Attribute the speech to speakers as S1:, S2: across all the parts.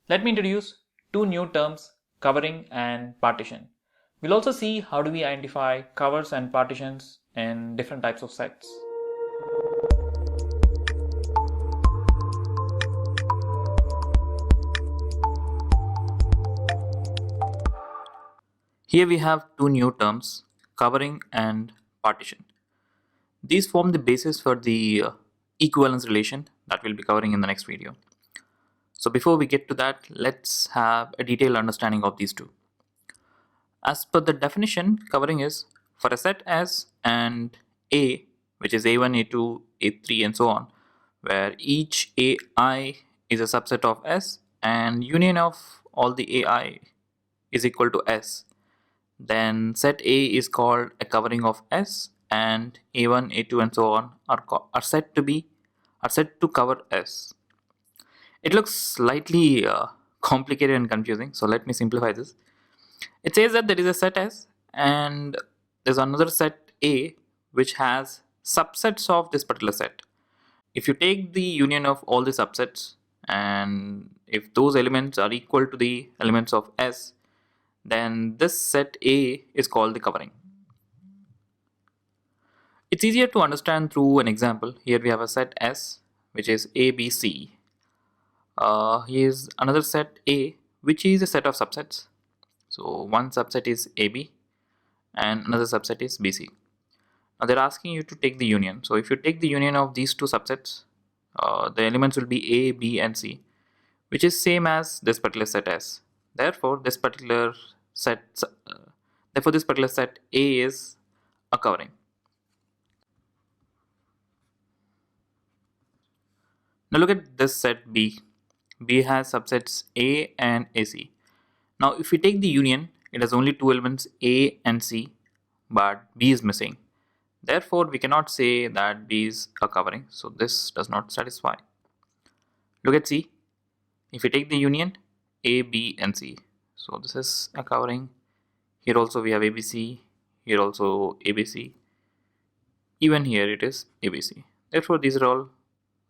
S1: Let me introduce two new terms, covering and partition. We'll also see how do we identify covers and partitions in different types of sets. Here we have two new terms, covering and partition. These form the basis for the equivalence relation that we'll be covering in the next video. So before we get to that, let's have a detailed understanding of these two. As per the definition, covering is for a set S and A, which is A1, A2, A3 and so on, where each AI is a subset of S and union of all the AI is equal to S. Then set A is called a covering of S, and A1, A2 and so on are said to cover S. It looks slightly complicated and confusing, so let me simplify this. It says that there is a set S and there's another set A which has subsets of this particular set. If you take the union of all the subsets and if those elements are equal to the elements of S, then this set A is called the covering. It's easier to understand through an example. Here we have a set S which is A, B, C. Here's another set A which is a set of subsets. So one subset is AB and another subset is BC. Now they're asking you to take the union. So if you take the union of these two subsets, the elements will be A, B and C, which is same as this particular set S. Therefore this particular set A is a covering. Now look at this set B. B has subsets A and AC. Now if we take the union, it has only two elements A and C, but B is missing. Therefore we cannot say that B is a covering, so this does not satisfy. Look at C. If we take the union A, B and C, so this is a covering. Here also we have ABC, here also ABC, even here it is ABC. Therefore these are all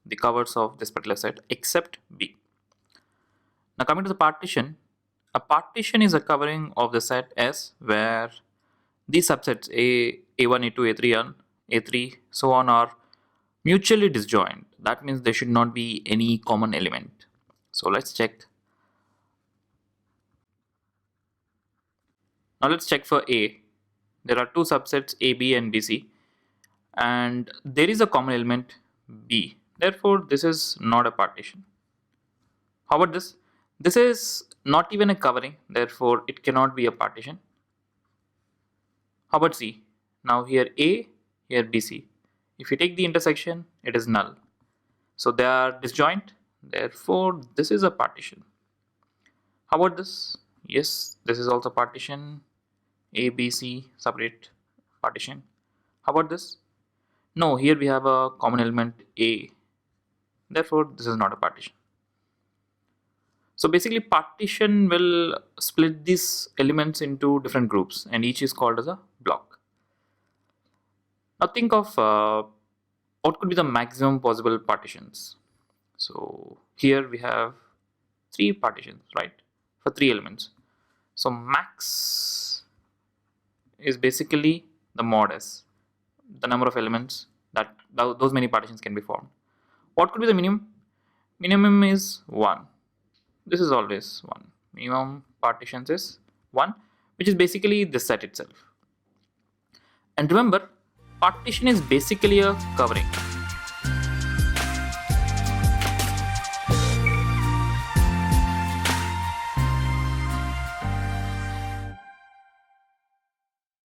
S1: the covers of this particular set except B. Now coming to the partition, a partition is a covering of the set S where these subsets A, A1, A2, A3, so on are mutually disjoint. That means there should not be any common element. So let's check. Now let's check for A. There are two subsets AB and BC and there is a common element B. Therefore this is not a partition. How about this? This is not even a covering, therefore it cannot be a partition. How about C? Now here A, here BC. If you take the intersection, it is null. So they are disjoint, therefore this is a partition. How about this? Yes, this is also partition. A, B, C, separate partition. How about this? No, here we have a common element A. Therefore this is not a partition. So basically partition will split these elements into different groups and each is called as a block. Now think of what could be the maximum possible partitions. So here we have three partitions, right, for three elements. So max is basically the mod S, the number of elements that those many partitions can be formed. What could be the minimum? Minimum is 1. This is always 1. Minimum partitions is 1, which is basically this set itself. And remember, partition is basically a covering.